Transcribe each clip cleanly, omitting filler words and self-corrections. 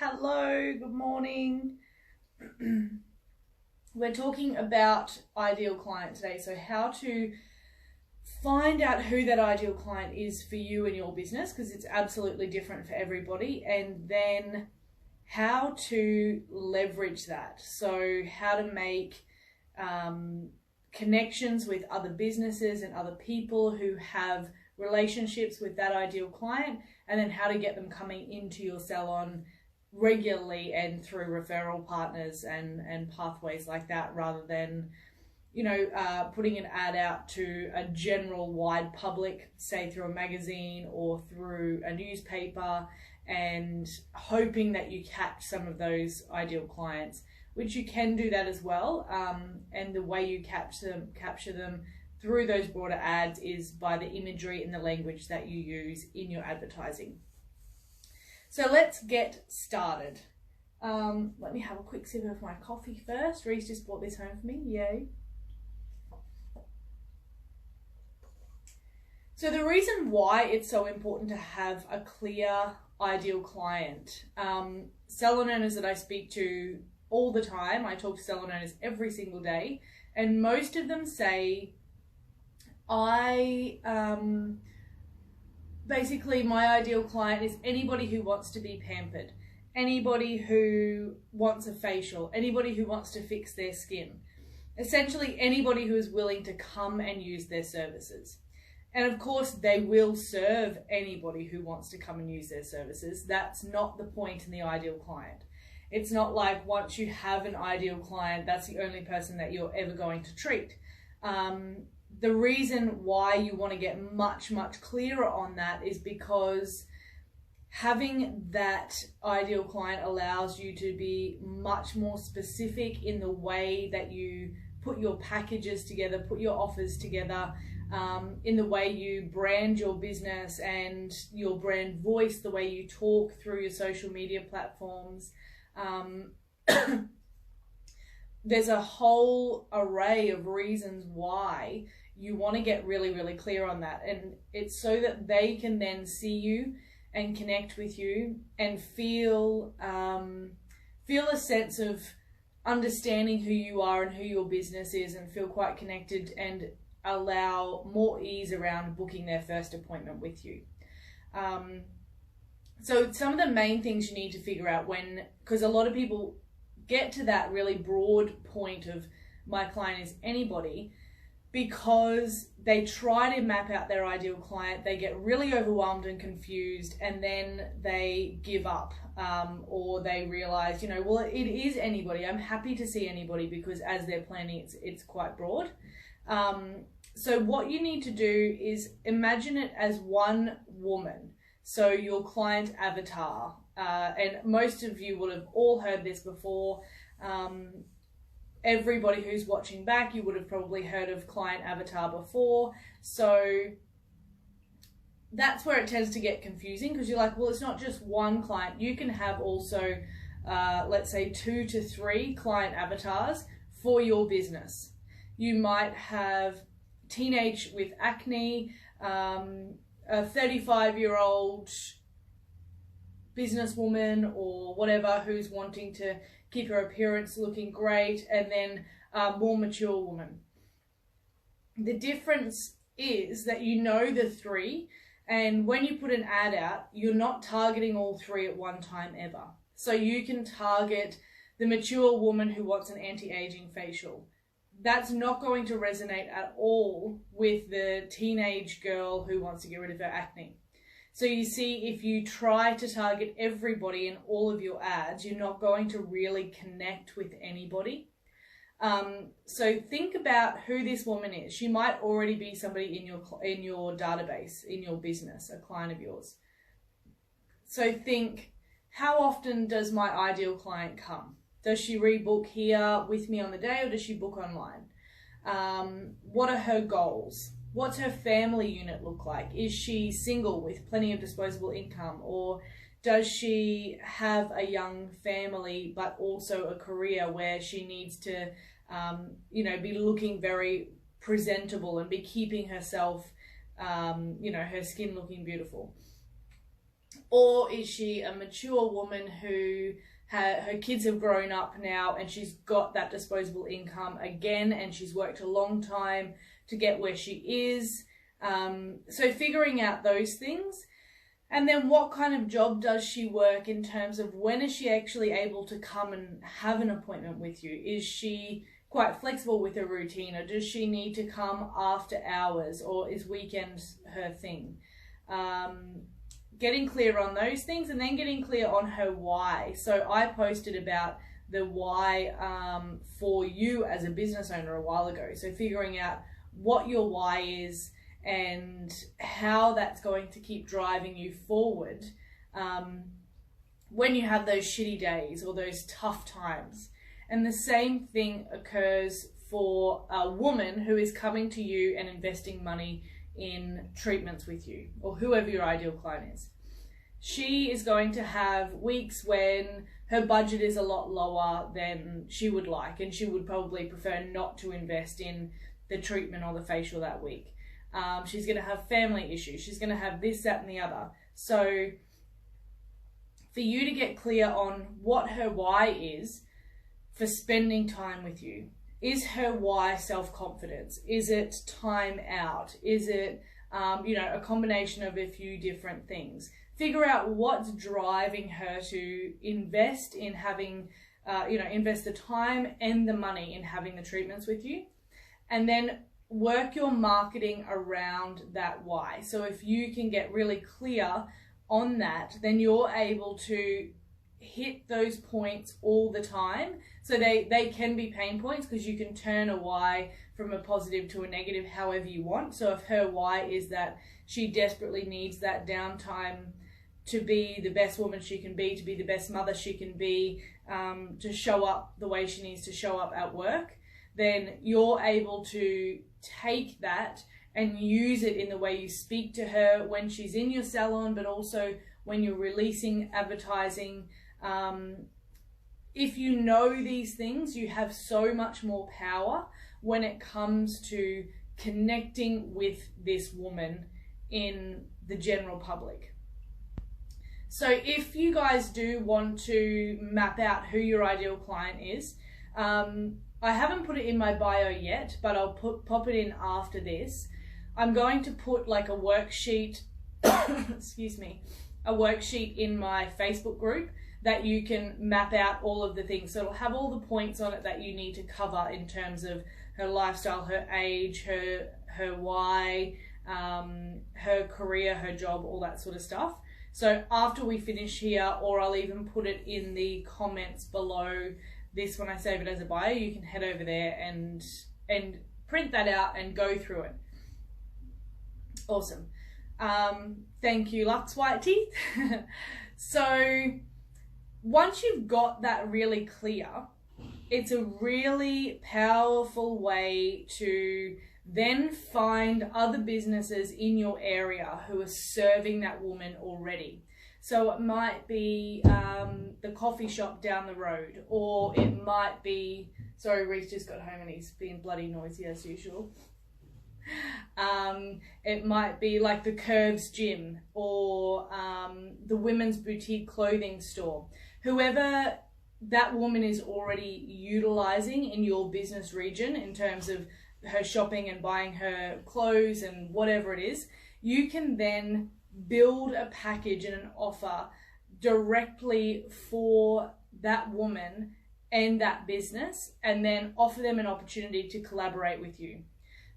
Hello, good morning. We're talking about ideal client today. So, how to find out who that ideal client is for you and your business, because it's absolutely different for everybody, and then how to leverage that. So, how to make connections with other businesses and other people who have relationships with that ideal client, and then how to get them coming into your salon regularly and through referral partners and pathways like that, rather than putting an ad out to a general wide public, say through a magazine or through a newspaper, and hoping that you catch some of those ideal clients, which you can do that as well. And the way you capture them through those broader ads is by the imagery and the language that you use in your advertising. So let's get started. Let me have a quick sip of my coffee first. Reese just brought this home for me, yay. So the reason why it's so important to have a clear ideal client, salon owners that I speak to all the time, I talk to salon owners every single day, and most of them say, basically, my ideal client is anybody who wants to be pampered, anybody who wants a facial, anybody who wants to fix their skin. Essentially, anybody who is willing to come and use their services. And of course, they will serve anybody who wants to come and use their services. That's not the point in the ideal client. It's not like once you have an ideal client, that's the only person that you're ever going to treat. The reason why you want to get much, much clearer on that is because having that ideal client allows you to be much more specific in the way that you put your packages together, put your offers together, in the way you brand your business and your brand voice, the way you talk through your social media platforms. There's a whole array of reasons why you want to get really, really clear on that. And it's so that they can then see you and connect with you and feel a sense of understanding who you are and who your business is, and feel quite connected and allow more ease around booking their first appointment with you. So some of the main things you need to figure out because a lot of people get to that really broad point of my client is anybody, because they try to map out their ideal client, they get really overwhelmed and confused, and then they give up, or they realize, well, it is anybody. I'm happy to see anybody, because as they're planning, it's quite broad. So what you need to do is imagine it as one woman. So your client avatar, and most of you will have all heard this before. Everybody who's watching back, you would have probably heard of client avatar before. So that's where it tends to get confusing, because you're like, well, it's not just one client. You can have also, let's say 2 to 3 client avatars for your business. You might have teenage with acne, a 35-year-old businesswoman or whatever who's wanting to keep her appearance looking great, and then a more mature woman. The difference is that the 3, and when you put an ad out, you're not targeting all 3 at one time ever. So you can target the mature woman who wants an anti-aging facial. That's not going to resonate at all with the teenage girl who wants to get rid of her acne. So you see, if you try to target everybody in all of your ads, you're not going to really connect with anybody. So think about who this woman is. She might already be somebody in your database, in your business, a client of yours. So think, how often does my ideal client come? Does she rebook here with me on the day, or does she book online? What are her goals? What's her family unit look like? Is she single with plenty of disposable income, or does she have a young family but also a career where she needs to be looking very presentable and be keeping herself, her skin looking beautiful? Or is she a mature woman who her kids have grown up now and she's got that disposable income again and she's worked a long time to get where she is? So figuring out those things. And then what kind of job does she work in terms of when is she actually able to come and have an appointment with you? Is she quite flexible with her routine, or does she need to come after hours, or is weekends her thing? Getting clear on those things, and then getting clear on her why. So I posted about the why for you as a business owner a while ago. So figuring out what your why is and how that's going to keep driving you forward when you have those shitty days or those tough times. And the same thing occurs for a woman who is coming to you and investing money in treatments with you, or whoever your ideal client is. She is going to have weeks when her budget is a lot lower than she would like, and she would probably prefer not to invest in the treatment or the facial that week. She's going to have family issues. She's going to have this, that, and the other. So for you to get clear on what her why is for spending time with you. Is her why self-confidence? Is it time out? Is it, a combination of a few different things? Figure out what's driving her to invest in having, invest the time and the money in having the treatments with you. And then work your marketing around that why. So if you can get really clear on that, then you're able to hit those points all the time. So they can be pain points, because you can turn a why from a positive to a negative however you want. So if her why is that she desperately needs that downtime to be the best woman she can be, to be the best mother she can be, to show up the way she needs to show up at work, then you're able to take that and use it in the way you speak to her when she's in your salon, but also when you're releasing advertising. If you know these things, you have so much more power when it comes to connecting with this woman in the general public. So if you guys do want to map out who your ideal client is, I haven't put it in my bio yet, but I'll pop it in after this. I'm going to put like a worksheet, excuse me, a worksheet in my Facebook group that you can map out all of the things. So it'll have all the points on it that you need to cover in terms of her lifestyle, her age, her why, her career, her job, all that sort of stuff. So after we finish here, or I'll even put it in the comments below this when I save it as a bio, you can head over there and print that out and go through it. Awesome. Thank you, Lux White Teeth. So once you've got that really clear, it's a really powerful way to then find other businesses in your area who are serving that woman already. So it might be the coffee shop down the road, or it might be, sorry, Reese just got home and he's being bloody noisy as usual. It might be like the Curves gym, or the women's boutique clothing store. Whoever that woman is already utilizing in your business region in terms of her shopping and buying her clothes and whatever it is, you can then build a package and an offer directly for that woman and that business, and then offer them an opportunity to collaborate with you.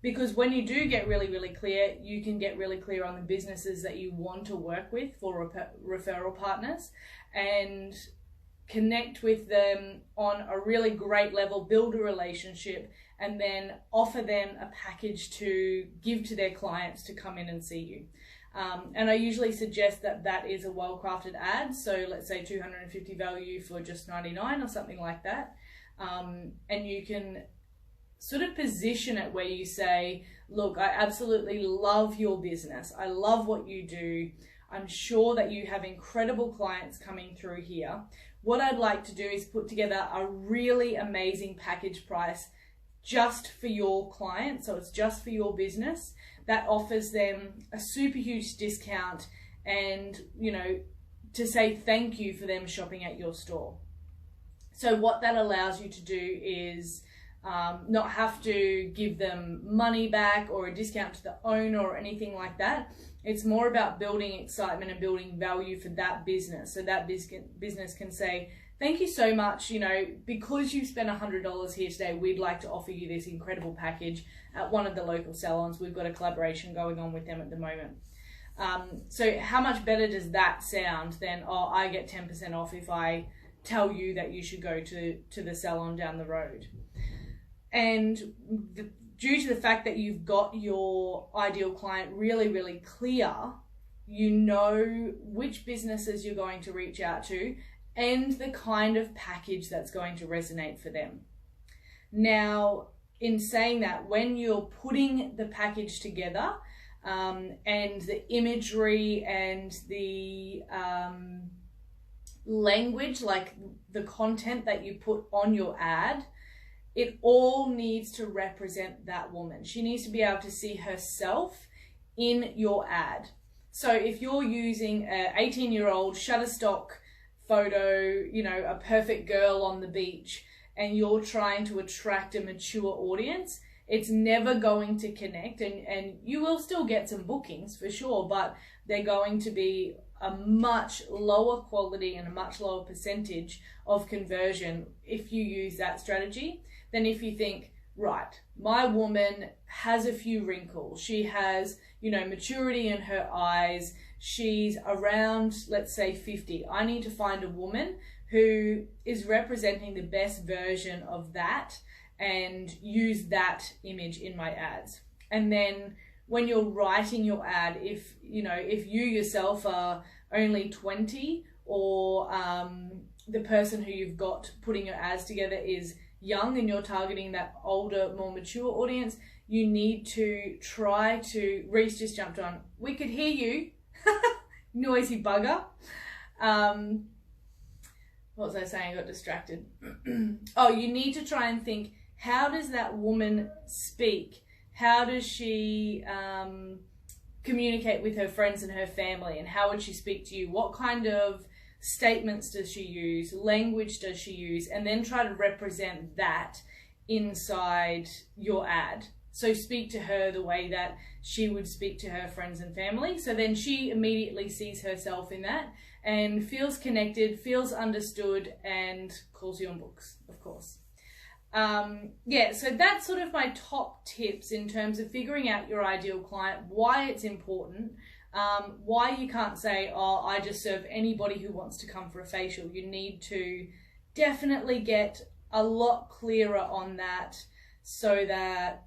Because when you do get really, really clear, you can get really clear on the businesses that you want to work with for referral partners, and connect with them on a really great level, build a relationship, and then offer them a package to give to their clients to come in and see you. And I usually suggest that that is a well-crafted ad. So let's say 250 value for just 99 or something like that. And you can sort of position it where you say, look, I absolutely love your business. I love what you do. I'm sure that you have incredible clients coming through here. What I'd like to do is put together a really amazing package price just for your client. So it's just for your business, that offers them a super huge discount and, to say thank you for them shopping at your store. So what that allows you to do is not have to give them money back or a discount to the owner or anything like that. It's more about building excitement and building value for that business. So that business can say, thank you so much, you know, because you've spent $100 here today, we'd like to offer you this incredible package at one of the local salons. We've got a collaboration going on with them at the moment. So how much better does that sound than, oh, I get 10% off if I tell you that you should go to the salon down the road. And due to the fact that you've got your ideal client really, really clear, you know which businesses you're going to reach out to and the kind of package that's going to resonate for them. Now, in saying that, when you're putting the package together and the imagery and the language, like the content that you put on your ad, it all needs to represent that woman. She needs to be able to see herself in your ad. So if you're using an 18-year-old Shutterstock photo, you know, a perfect girl on the beach, and you're trying to attract a mature audience, it's never going to connect, and you will still get some bookings for sure, but they're going to be a much lower quality and a much lower percentage of conversion if you use that strategy than if you think, right, my woman has a few wrinkles. She has, you know, maturity in her eyes. She's around, let's say 50. I need to find a woman who is representing the best version of that and use that image in my ads. And then when you're writing your ad, if you yourself are only 20 or the person who you've got putting your ads together is young and you're targeting that older, more mature audience, you need to try to, Reese just jumped on, we could hear you, noisy bugger. What was I saying? I got distracted. Oh, you need to try and think, how does that woman speak? How does she communicate with her friends and her family? And how would she speak to you? What kind of statements does she use? Language does she use? And then try to represent that inside your ad. So speak to her the way that she would speak to her friends and family. So then she immediately sees herself in that and feels connected, feels understood, and calls you on books, of course. Yeah, so that's sort of my top tips in terms of figuring out your ideal client, why it's important, why you can't say, oh, I just serve anybody who wants to come for a facial. You need to definitely get a lot clearer on that so that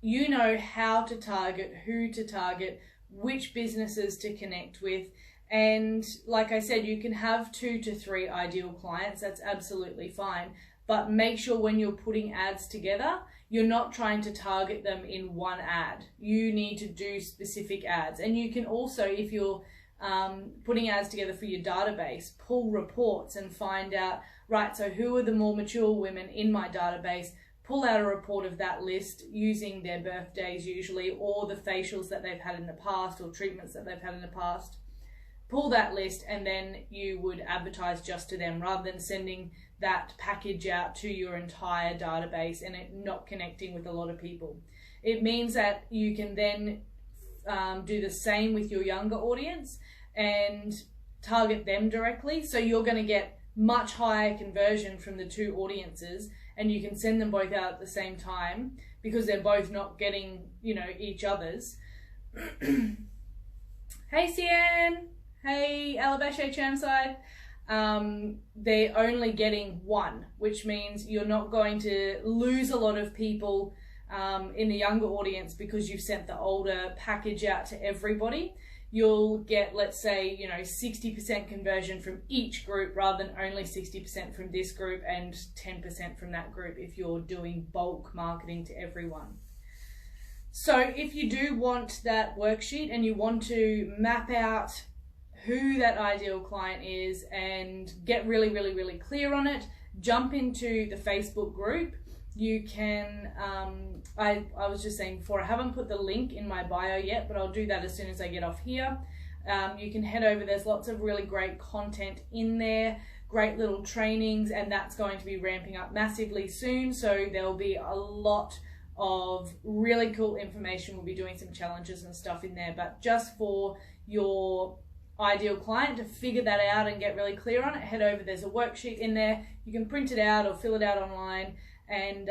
you know how to target, who to target, which businesses to connect with. And like I said, you can have 2 to 3 ideal clients. That's absolutely fine. But make sure when you're putting ads together, you're not trying to target them in one ad. You need to do specific ads. And you can also, if you're putting ads together for your database, pull reports and find out, right, so who are the more mature women in my database? Pull out a report of that list using their birthdays usually, or the facials that they've had in the past, or treatments that they've had in the past. Pull that list, and then you would advertise just to them rather than sending that package out to your entire database and it not connecting with a lot of people. It means that you can then do the same with your younger audience and target them directly. So you're going to get much higher conversion from the 2 audiences, and you can send them both out at the same time because they're both not getting, you know, each other's. Hey, Cian. Hey, Alabache Chermside. They're only getting 1, which means you're not going to lose a lot of people in the younger audience because you've sent the older package out to everybody. You'll get, let's say, 60% conversion from each group rather than only 60% from this group and 10% from that group if you're doing bulk marketing to everyone. So if you do want that worksheet and you want to map out who that ideal client is and get really, really, really clear on it, jump into the Facebook group. You can, I was just saying before, I haven't put the link in my bio yet, but I'll do that as soon as I get off here. you can head over. There's lots of really great content in there, great little trainings, and that's going to be ramping up massively soon. So there'll be a lot of really cool information. We'll be doing some challenges and stuff in there, but just for your ideal client to figure that out and get really clear on it, head over. There's a worksheet in there. You can print it out or fill it out online, and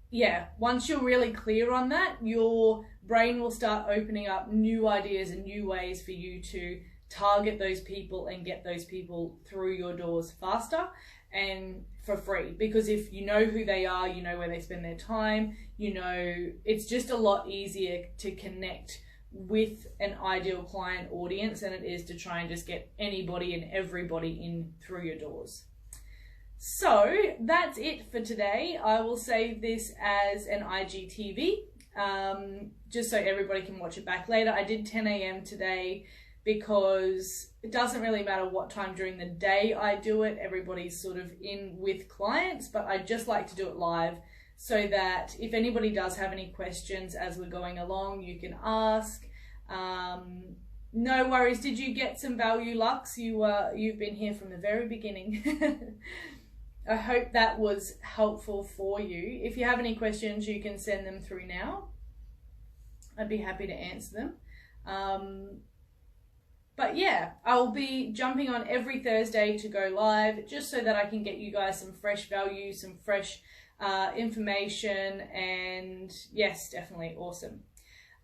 yeah, once you're really clear on that, your brain will start opening up new ideas and new ways for you to target those people and get those people through your doors faster and for free. Because if you know who they are, you know where they spend their time, you know, it's just a lot easier to connect with an ideal client audience than it is to try and just get anybody and everybody in through your doors. So that's it for today. I will save this as an IGTV, just so everybody can watch it back later. I did 10 a.m. today because it doesn't really matter what time during the day I do it. Everybody's sort of in with clients, but I just like to do it live so that if anybody does have any questions as we're going along, you can ask. No worries. Did you get some value, Lux? You've been here from the very beginning. I hope that was helpful for you. If you have any questions, you can send them through now. I'd be happy to answer them. But yeah, I'll be jumping on every Thursday to go live just so that I can get you guys some fresh value, some fresh information, and yes, definitely awesome.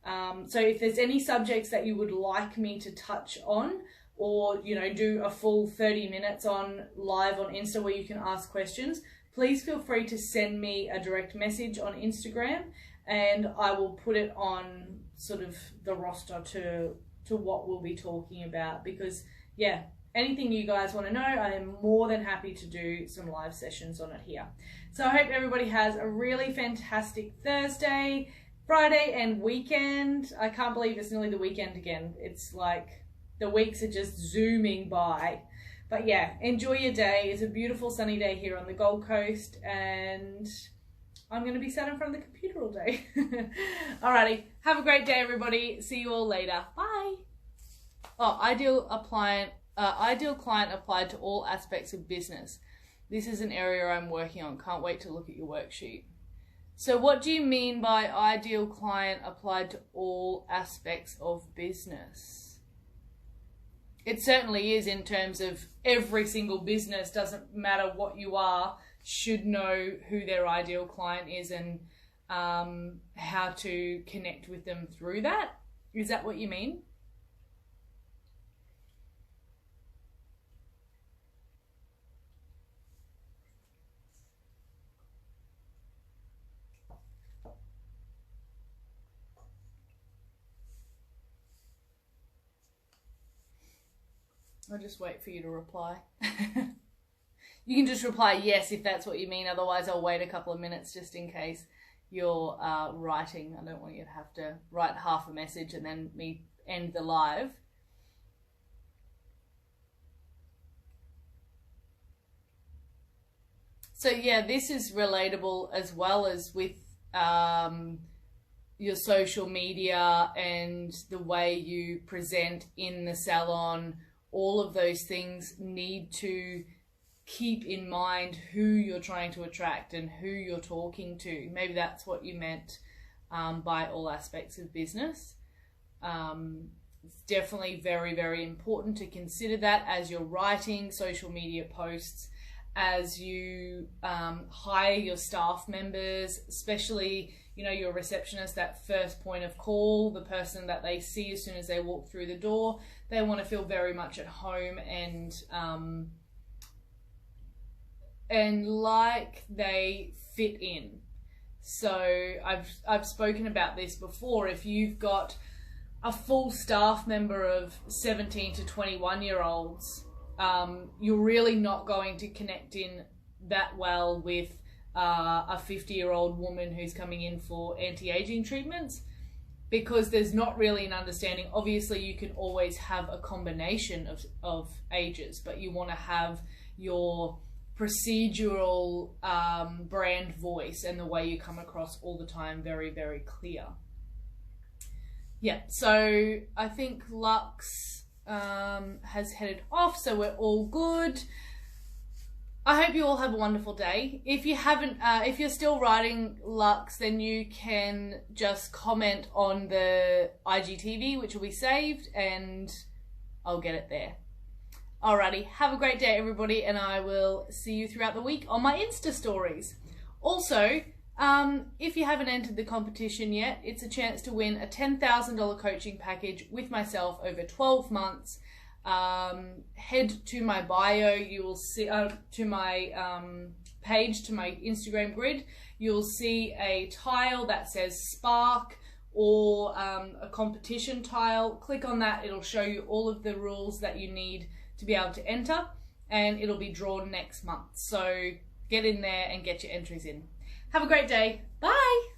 So if there's any subjects that you would like me to touch on, or, you know, do a full 30 minutes on live on Insta where you can ask questions, please feel free to send me a direct message on Instagram and I will put it on sort of the roster to what we'll be talking about. Because yeah, anything you guys want to know, I am more than happy to do some live sessions on it here. So I hope everybody has a really fantastic Thursday, Friday and weekend. I can't believe it's nearly the weekend again. It's like the weeks are just zooming by. But yeah, enjoy your day. It's a beautiful sunny day here on the Gold Coast, and I'm going to be sat in front of the computer all day. Alrighty, have a great day, everybody. See you all later. Bye. Oh, ideal client applied to all aspects of business. This is an area I'm working on. Can't wait to look at your worksheet. So what do you mean by ideal client applied to all aspects of business? It certainly is, in terms of every single business, doesn't matter what you are, should know who their ideal client is and how to connect with them through that. Is that what you mean? I'll just wait for you to reply. You can just reply yes if that's what you mean. Otherwise, I'll wait a couple of minutes just in case you're writing. I don't want you to have to write half a message and then me end the live. So yeah, this is relatable as well as with your social media and the way you present in the salon. All of those things need to keep in mind who you're trying to attract and who you're talking to. Maybe that's what you meant by all aspects of business. It's definitely very, very important to consider that as you're writing social media posts, as you hire your staff members, especially, you know, your receptionist, that first point of call, the person that they see as soon as they walk through the door. They want to feel very much at home and like they fit in. So I've spoken about this before. If you've got a full staff member of 17 to 21-year-olds, you're really not going to connect in that well with a 50-year-old woman who's coming in for anti-aging treatments, because there's not really an understanding. Obviously, you can always have a combination of ages, but you want to have your procedural brand voice and the way you come across all the time very, very clear. yeah, so I think Lux has headed off, so we're all good. I hope you all have a wonderful day. If you haven't, if you're still writing Lux, then you can just comment on the IGTV, which will be saved, and I'll get it there. Alrighty, have a great day, everybody, and I will see you throughout the week on my Insta stories. Also, if you haven't entered the competition yet, it's a chance to win a $10,000 coaching package with myself over 12 months. Head to my bio, you will see, to my page, to my Instagram grid, you'll see a tile that says Spark or a competition tile. Click on that, it'll show you all of the rules that you need to be able to enter, and it'll be drawn next month. So get in there and get your entries in. Have a great day. Bye.